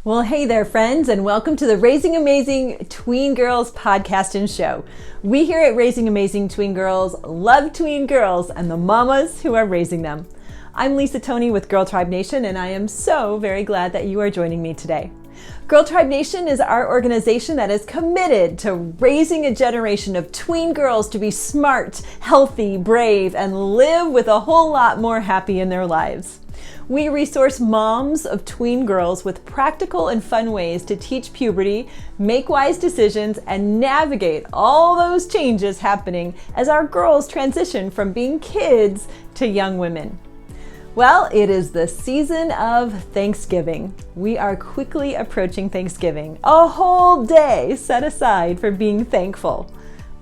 Well, hey there, friends, and welcome to the Raising Amazing Tween Girls podcast and show. We here at Raising Amazing Tween Girls love tween girls and the mamas who are raising them. I'm Lisa Toney with GirlTribe Nation, and I am so very glad that you are joining me today. GirlTribe Nation is our organization that is committed to raising a generation of tween girls to be smart, healthy, brave, and live with a whole lot more happy in their lives. We resource moms of tween girls with practical and fun ways to teach puberty, make wise decisions, and navigate all those changes happening as our girls transition from being kids to young women. Well, it is the season of Thanksgiving. We are quickly approaching Thanksgiving, a whole day set aside for being thankful.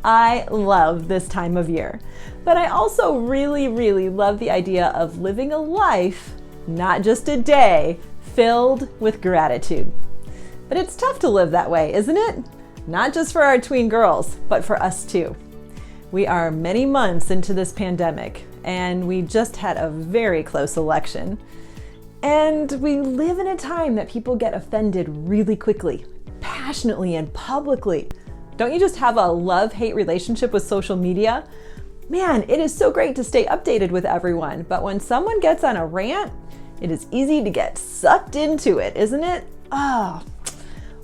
I love this time of year, but I also really love the idea of living a life, not just a day, filled with gratitude. But it's tough to live that way, isn't it? Not just for our tween girls, but for us too. We are many months into this pandemic, and we just had a very close election. And we live in a time that people get offended really quickly, passionately, and publicly. Don't you just have a love-hate relationship with social media? Man, it is so great to stay updated with everyone, but when someone gets on a rant, it is easy to get sucked into it, isn't it?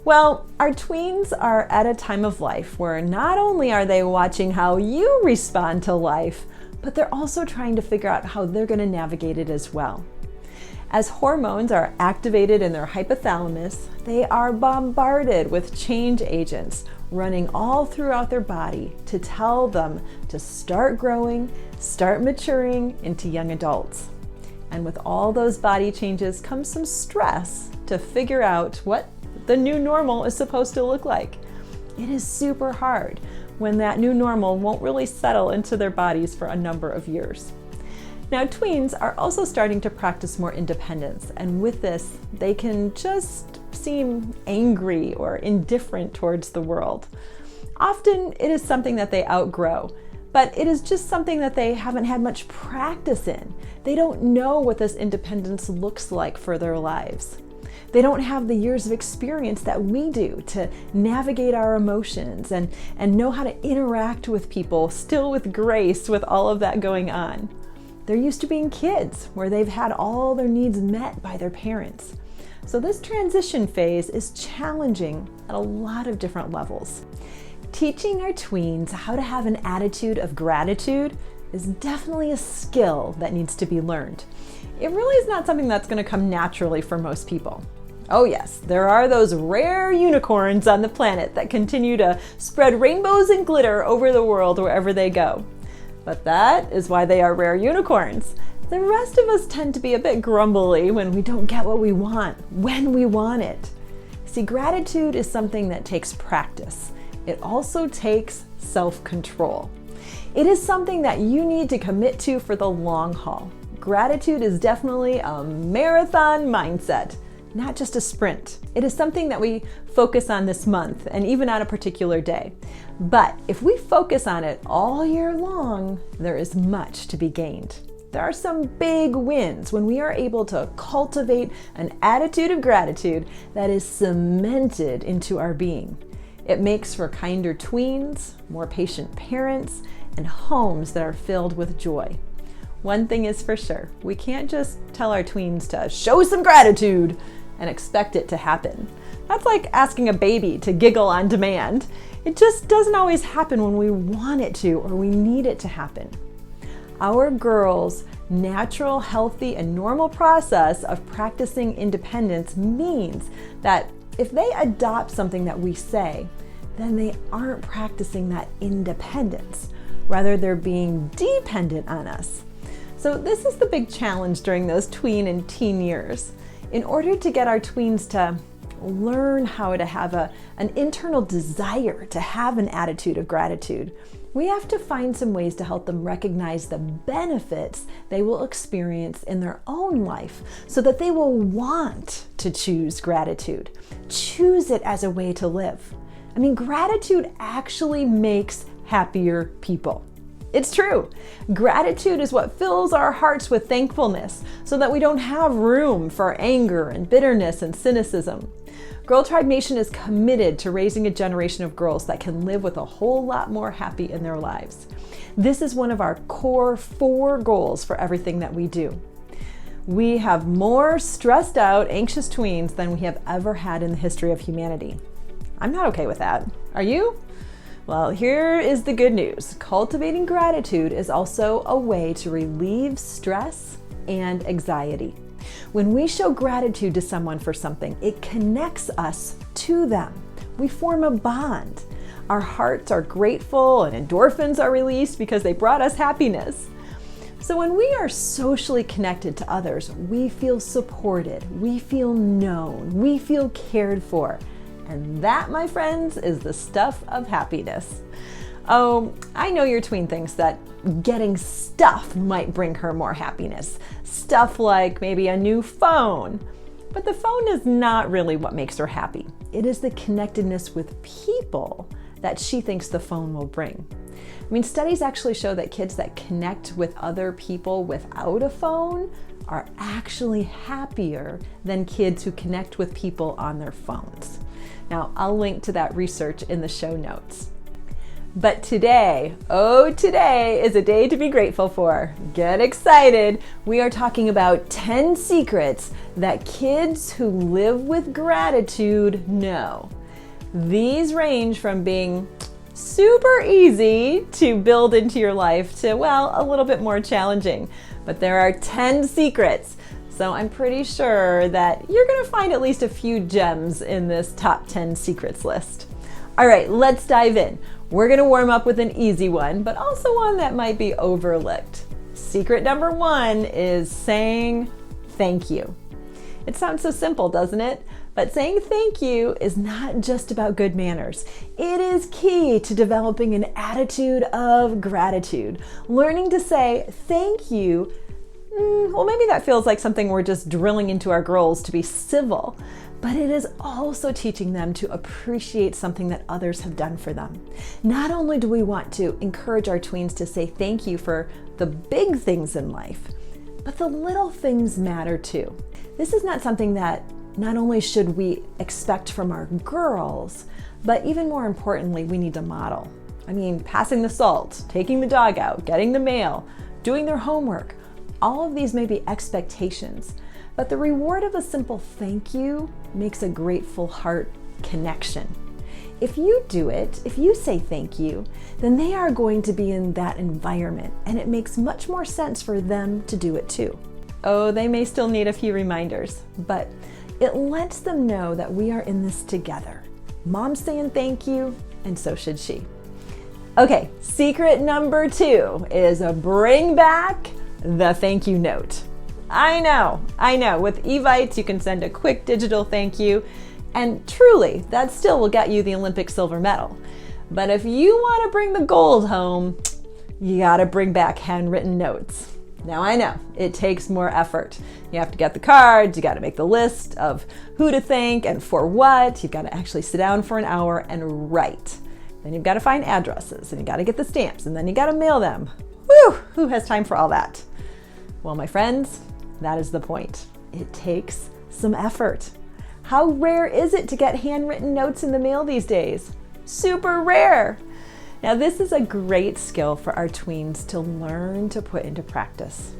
Well, our tweens are at a time of life where not only are they watching how you respond to life, but they're also trying to figure out how they're going to navigate it as well. As hormones are activated in their hypothalamus, they are bombarded with change agents running all throughout their body to tell them to start growing, start maturing into young adults. And with all those body changes comes some stress to figure out what the new normal is supposed to look like. It is super hard when that new normal won't really settle into their bodies for a number of years. Now, tweens are also starting to practice more independence, and with this, they can just seem angry or indifferent towards the world. Often, it is something that they outgrow, but it is just something that they haven't had much practice in. They don't know what this independence looks like for their lives. They don't have the years of experience that we do to navigate our emotions and know how to interact with people, still with grace with all of that going on. They're used to being kids, where they've had all their needs met by their parents. So this transition phase is challenging at a lot of different levels. Teaching our tweens how to have an attitude of gratitude is definitely a skill that needs to be learned. It really is not something that's going to come naturally for most people. Oh yes, there are those rare unicorns on the planet that continue to spread rainbows and glitter over the world wherever they go. But that is why they are rare unicorns. The rest of us tend to be a bit grumbly when we don't get what we want, when we want it. See, gratitude is something that takes practice. It also takes self-control. It is something that you need to commit to for the long haul. Gratitude is definitely a marathon mindset, not just a sprint. It is something that we focus on this month and even on a particular day. But if we focus on it all year long, there is much to be gained. There are some big wins when we are able to cultivate an attitude of gratitude that is cemented into our being. It makes for kinder tweens, more patient parents, and homes that are filled with joy. One thing is for sure, we can't just tell our tweens to show some gratitude and expect it to happen. That's like asking a baby to giggle on demand. It just doesn't always happen when we want it to or we need it to happen. Our girls' natural, healthy, and normal process of practicing independence means that if they adopt something that we say, then they aren't practicing that independence. Rather, they're being dependent on us. So this is the big challenge during those tween and teen years. In order to get our tweens to learn how to have an internal desire to have an attitude of gratitude, we have to find some ways to help them recognize the benefits they will experience in their own life so that they will want to choose gratitude, choose it as a way to live. I mean, gratitude actually makes happier people. It's true. Gratitude is what fills our hearts with thankfulness so that we don't have room for anger and bitterness and cynicism. GirlTribe Nation is committed to raising a generation of girls that can live with a whole lot more happy in their lives. This is one of our core 4 goals for everything that we do. We have more stressed out, anxious tweens than we have ever had in the history of humanity. I'm not okay with that. Are you? Well, here is the good news. Cultivating gratitude is also a way to relieve stress and anxiety. When we show gratitude to someone for something, it connects us to them. We form a bond. Our hearts are grateful and endorphins are released because they brought us happiness. So when we are socially connected to others, we feel supported, we feel known, we feel cared for. And that, my friends, is the stuff of happiness. Oh, I know your tween thinks that getting stuff might bring her more happiness. Stuff like maybe a new phone. But the phone is not really what makes her happy. It is the connectedness with people that she thinks the phone will bring. I mean, studies actually show that kids that connect with other people without a phone are actually happier than kids who connect with people on their phones. Now, I'll link to that research in the show notes. But today, today is a day to be grateful for. Get excited. We are talking about 10 secrets that kids who live with gratitude know. These range from being super easy to build into your life to, well, a little bit more challenging. But there are 10 secrets. So I'm pretty sure that you're going to find at least a few gems in this top 10 secrets list. All right, let's dive in. We're going to warm up with an easy one, but also one that might be overlooked. Secret number 1 is saying thank you. It sounds so simple, doesn't it? But saying thank you is not just about good manners. It is key to developing an attitude of gratitude. Learning to say thank you, well, maybe that feels like something we're just drilling into our girls to be civil, but it is also teaching them to appreciate something that others have done for them. Not only do we want to encourage our tweens to say thank you for the big things in life, but the little things matter too. This is not something that not only should we expect from our girls, but even more importantly, we need to model. I mean, passing the salt, taking the dog out, getting the mail, doing their homework, all of these may be expectations, but the reward of a simple thank you makes a grateful heart connection. If you do it, if you say thank you, then they are going to be in that environment, and it makes much more sense for them to do it too. Oh, they may still need a few reminders, but it lets them know that we are in this together. Mom's saying thank you, and so should she. Okay, secret number 2 is bring back the thank you note. I know, with Evites you can send a quick digital thank you, and truly, that still will get you the Olympic silver medal. But if you want to bring the gold home, you gotta bring back handwritten notes. Now I know, it takes more effort. You have to get the cards, you gotta make the list of who to thank and for what, you've gotta actually sit down for an hour and write. Then you've gotta find addresses, and you gotta get the stamps, and then you gotta mail them. Whew, who has time for all that? Well, my friends, that is the point. It takes some effort. How rare is it to get handwritten notes in the mail these days? Super rare. Now, this is a great skill for our tweens to learn to put into practice.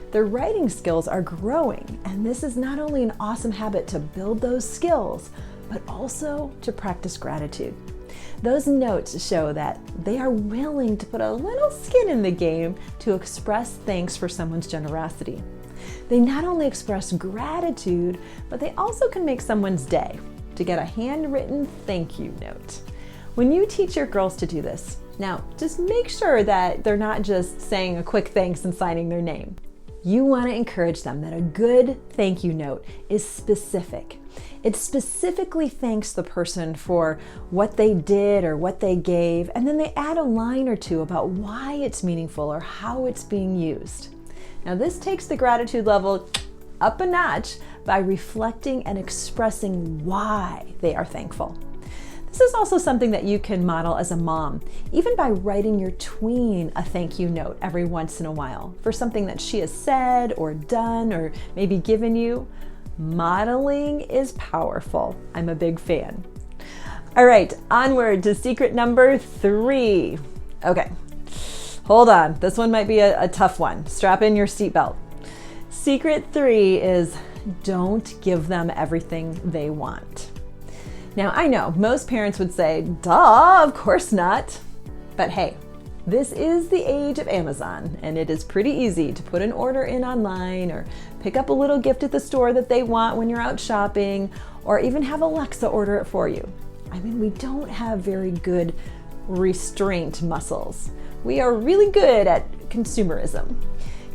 Their writing skills are growing, and this is not only an awesome habit to build those skills, but also to practice gratitude. Those notes show that they are willing to put a little skin in the game to express thanks for someone's generosity. They not only express gratitude, but they also can make someone's day to get a handwritten thank you note. When you teach your girls to do this, now just make sure that they're not just saying a quick thanks and signing their name. You want to encourage them that a good thank you note is specific. It specifically thanks the person for what they did or what they gave, and then they add a line or two about why it's meaningful or how it's being used. Now, this takes the gratitude level up a notch by reflecting and expressing why they are thankful. This is also something that you can model as a mom, even by writing your tween a thank you note every once in a while for something that she has said or done or maybe given you. Modeling is powerful. I'm a big fan. All right, onward to secret number 3. Okay, hold on. This one might be a tough one. Strap in your seatbelt. Secret 3 is don't give them everything they want. Now, I know most parents would say, duh, of course not. But hey, this is the age of Amazon, and it is pretty easy to put an order in online or pick up a little gift at the store that they want when you're out shopping, or even have Alexa order it for you. I mean, we don't have very good restraint muscles. We are really good at consumerism.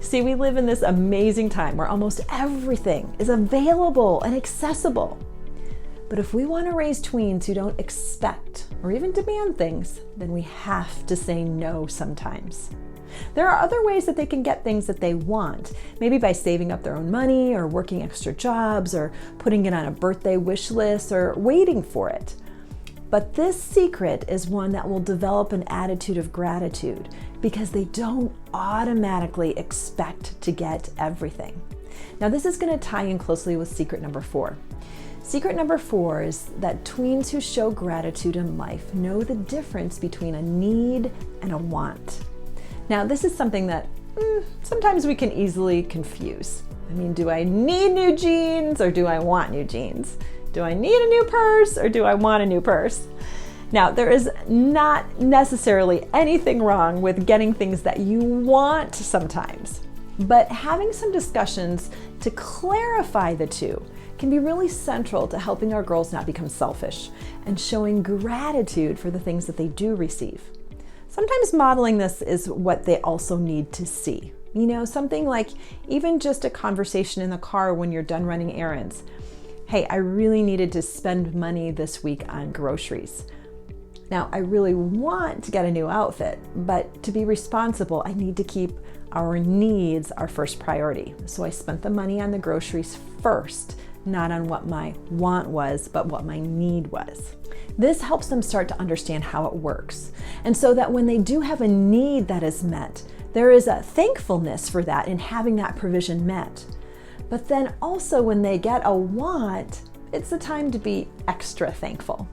See, we live in this amazing time where almost everything is available and accessible. But if we want to raise tweens who don't expect or even demand things, then we have to say no sometimes. There are other ways that they can get things that they want, maybe by saving up their own money or working extra jobs or putting it on a birthday wish list or waiting for it. But this secret is one that will develop an attitude of gratitude because they don't automatically expect to get everything. Now, this is going to tie in closely with secret number 4. Secret number 4 is that tweens who show gratitude in life know the difference between a need and a want. Now, this is something that sometimes we can easily confuse. I mean, do I need new jeans or do I want new jeans? Do I need a new purse or do I want a new purse? Now, there is not necessarily anything wrong with getting things that you want sometimes, but having some discussions to clarify the two can be really central to helping our girls not become selfish and showing gratitude for the things that they do receive. Sometimes modeling this is what they also need to see. You know, something like even just a conversation in the car when you're done running errands. Hey, I really needed to spend money this week on groceries. Now, I really want to get a new outfit, but to be responsible, I need to keep our needs our first priority. So I spent the money on the groceries first, not on what my want was, but what my need was. This helps them start to understand how it works. And so that when they do have a need that is met, there is a thankfulness for that in having that provision met. But then also when they get a want, it's the time to be extra thankful.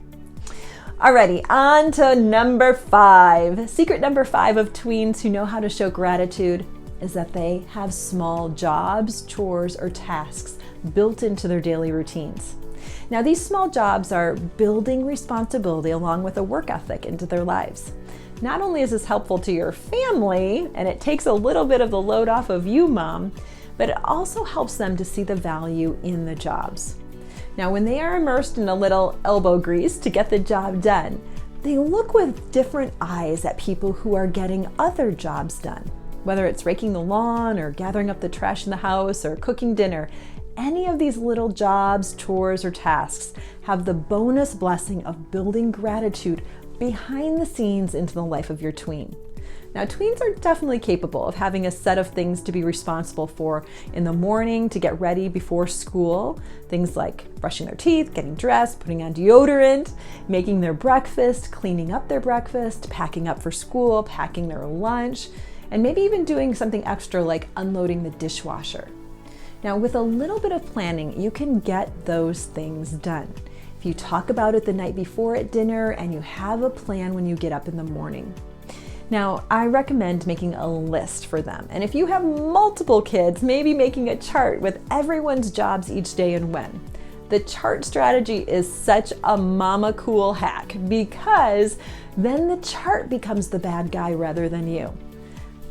Alrighty, on to number 5. Secret number 5 of tweens who know how to show gratitude is that they have small jobs, chores, or tasks built into their daily routines. Now, these small jobs are building responsibility along with a work ethic into their lives. Not only is this helpful to your family, and it takes a little bit of the load off of you, mom, but it also helps them to see the value in the jobs. Now, when they are immersed in a little elbow grease to get the job done, they look with different eyes at people who are getting other jobs done. Whether it's raking the lawn or gathering up the trash in the house or cooking dinner, any of these little jobs, chores, or tasks have the bonus blessing of building gratitude behind the scenes into the life of your tween. Now, tweens are definitely capable of having a set of things to be responsible for in the morning to get ready before school. Things like brushing their teeth, getting dressed, putting on deodorant, making their breakfast, cleaning up their breakfast, packing up for school, packing their lunch, and maybe even doing something extra like unloading the dishwasher. Now, with a little bit of planning, you can get those things done. If you talk about it the night before at dinner and you have a plan when you get up in the morning. Now, I recommend making a list for them. And if you have multiple kids, maybe making a chart with everyone's jobs each day and when. The chart strategy is such a mama cool hack because then the chart becomes the bad guy rather than you.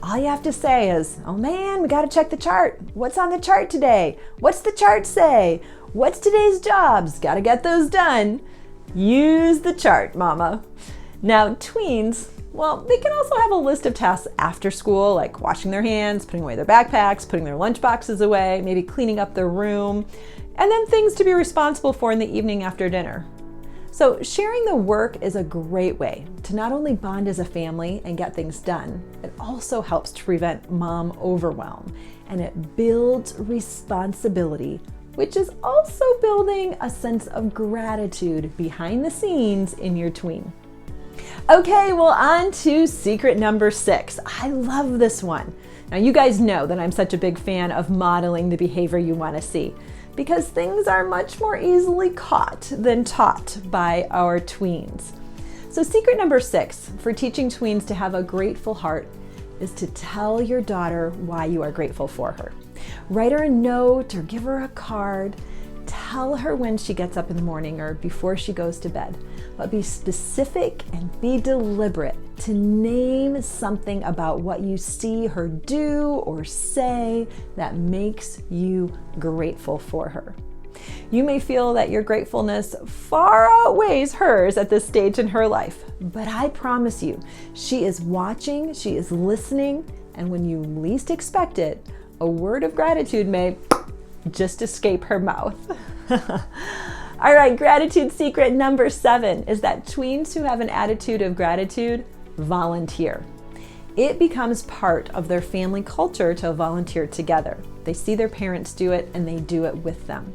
All you have to say is, oh man, we gotta check the chart. What's on the chart today? What's the chart say? What's today's jobs? Gotta get those done. Use the chart, mama. Now, tweens, well, they can also have a list of tasks after school, like washing their hands, putting away their backpacks, putting their lunch boxes away, maybe cleaning up their room, and then things to be responsible for in the evening after dinner. So sharing the work is a great way to not only bond as a family and get things done, it also helps to prevent mom overwhelm, and it builds responsibility, which is also building a sense of gratitude behind the scenes in your tween. Okay, well, on to secret number 6. I love this one. Now, you guys know that I'm such a big fan of modeling the behavior you want to see. because things are much more easily caught than taught by our tweens. So secret number 6 for teaching tweens to have a grateful heart is to tell your daughter why you are grateful for her. Write her a note or give her a card. Tell her when she gets up in the morning or before she goes to bed, but be specific and be deliberate to name something about what you see her do or say that makes you grateful for her. You may feel that your gratefulness far outweighs hers at this stage in her life, but I promise you, she is watching, she is listening, and when you least expect it, a word of gratitude may just escape her mouth. All right, gratitude secret number 7 is that tweens who have an attitude of gratitude volunteer. It becomes part of their family culture to volunteer together. They see their parents do it and they do it with them.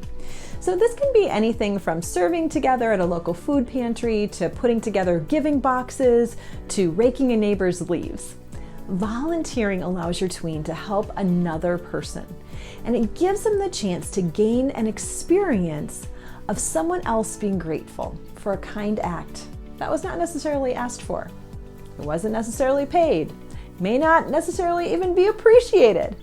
So this can be anything from serving together at a local food pantry to putting together giving boxes to raking a neighbor's leaves. Volunteering allows your tween to help another person, and it gives them the chance to gain an experience of someone else being grateful for a kind act that was not necessarily asked for. It wasn't necessarily paid, may not necessarily even be appreciated.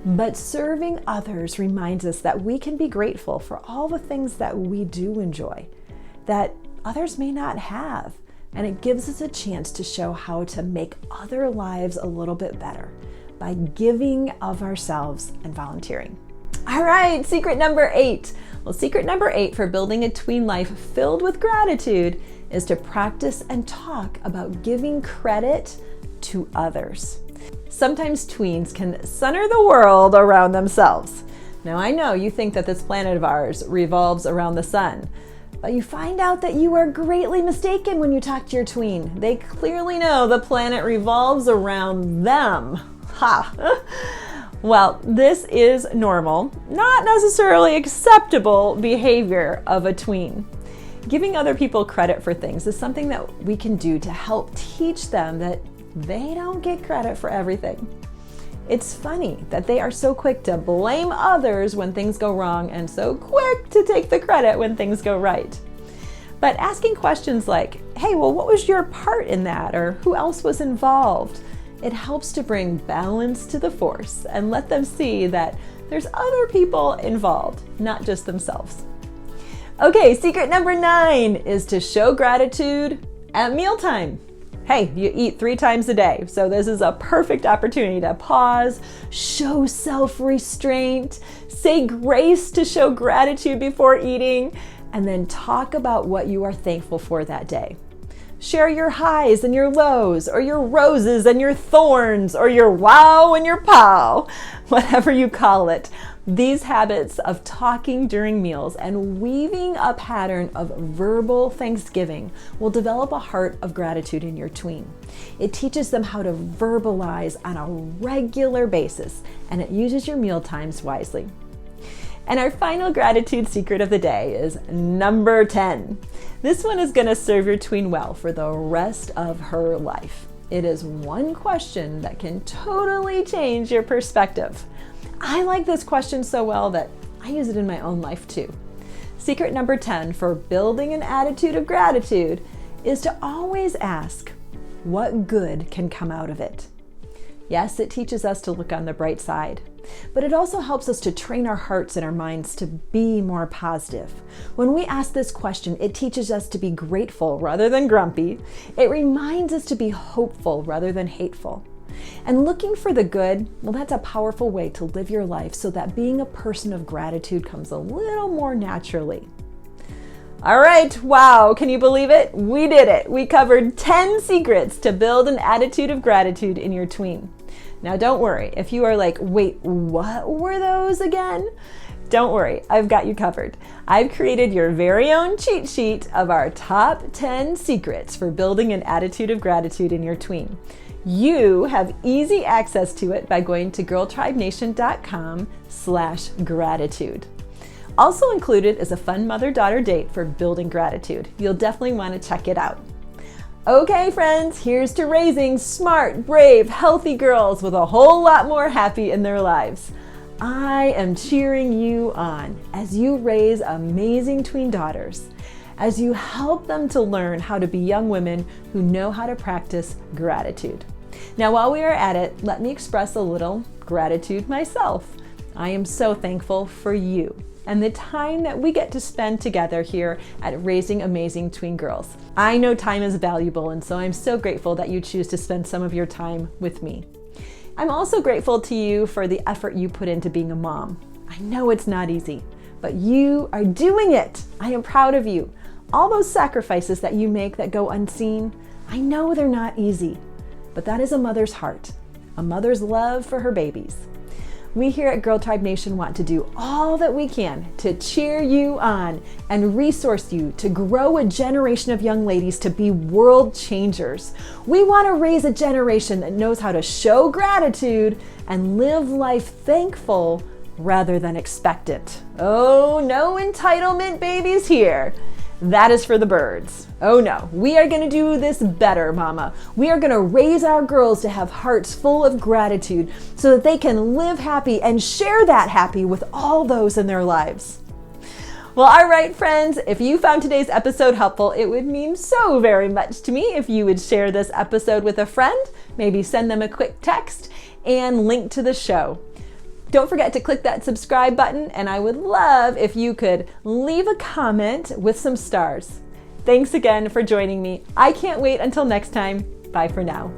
But serving others reminds us that we can be grateful for all the things that we do enjoy, that others may not have. And it gives us a chance to show how to make other lives a little bit better by giving of ourselves and volunteering. All right, secret number 8. Well, secret number 8 for building a tween life filled with gratitude is to practice and talk about giving credit to others. Sometimes tweens can center the world around themselves. Now, I know you think that this planet of ours revolves around the sun, but you find out that you are greatly mistaken when you talk to your tween. They clearly know the planet revolves around them. Ha! Well, this is normal, not necessarily acceptable behavior of a tween. Giving other people credit for things is something that we can do to help teach them that they don't get credit for everything. It's funny that they are so quick to blame others when things go wrong and so quick to take the credit when things go right. But asking questions like, hey, well, what was your part in that? Or who else was involved? It helps to bring balance to the force and let them see that there's other people involved, not just themselves. Okay, secret number 9 is to show gratitude at mealtime. Hey, you eat 3 times a day, so this is a perfect opportunity to pause, show self-restraint, say grace to show gratitude before eating, and then talk about what you are thankful for that day. Share your highs and your lows, or your roses and your thorns, or your wow and your pow, whatever you call it. These habits of talking during meals and weaving a pattern of verbal thanksgiving will develop a heart of gratitude in your tween. It teaches them how to verbalize on a regular basis, and it uses your meal times wisely. And our final gratitude secret of the day is number 10. This one is going to serve your tween well for the rest of her life. It is one question that can totally change your perspective. I like this question so well that I use it in my own life too. Secret number 10 for building an attitude of gratitude is to always ask, what good can come out of it? Yes, it teaches us to look on the bright side, but it also helps us to train our hearts and our minds to be more positive. When we ask this question, it teaches us to be grateful rather than grumpy. It reminds us to be hopeful rather than hateful. And looking for the good, well, that's a powerful way to live your life so that being a person of gratitude comes a little more naturally. All right, wow, can you believe it? We did it. We covered 10 secrets to build an attitude of gratitude in your tween. Now, don't worry. If you are like, wait, what were those again? Don't worry, I've got you covered. I've created your very own cheat sheet of our top 10 secrets for building an attitude of gratitude in your tween. You have easy access to it by going to girltribenation.com/gratitude. Also included is a fun mother-daughter date for building gratitude. You'll definitely want to check it out. Okay, friends, here's to raising smart, brave, healthy girls with a whole lot more happy in their lives. I am cheering you on as you raise amazing tween daughters, as you help them to learn how to be young women who know how to practice gratitude. Now, while we are at it, let me express a little gratitude myself. I am so thankful for you and the time that we get to spend together here at Raising Amazing Tween Girls. I know time is valuable, and so I'm so grateful that you choose to spend some of your time with me. I'm also grateful to you for the effort you put into being a mom. I know it's not easy, but you are doing it. I am proud of you. All those sacrifices that you make that go unseen, I know they're not easy, but that is a mother's heart, a mother's love for her babies. We here at GirlTribe Nation want to do all that we can to cheer you on and resource you to grow a generation of young ladies to be world changers. We want to raise a generation that knows how to show gratitude and live life thankful rather than expectant. Oh, no entitlement babies here. That is for the birds. Oh no, we are going to do this better, Mama. We are going to raise our girls to have hearts full of gratitude so that they can live happy and share that happy with all those in their lives. Well, all right, friends, if you found today's episode helpful, it would mean so very much to me if you would share this episode with a friend, maybe send them a quick text and link to the show. Don't forget to click that subscribe button, and I would love if you could leave a comment with some stars. Thanks again for joining me. I can't wait until next time. Bye for now.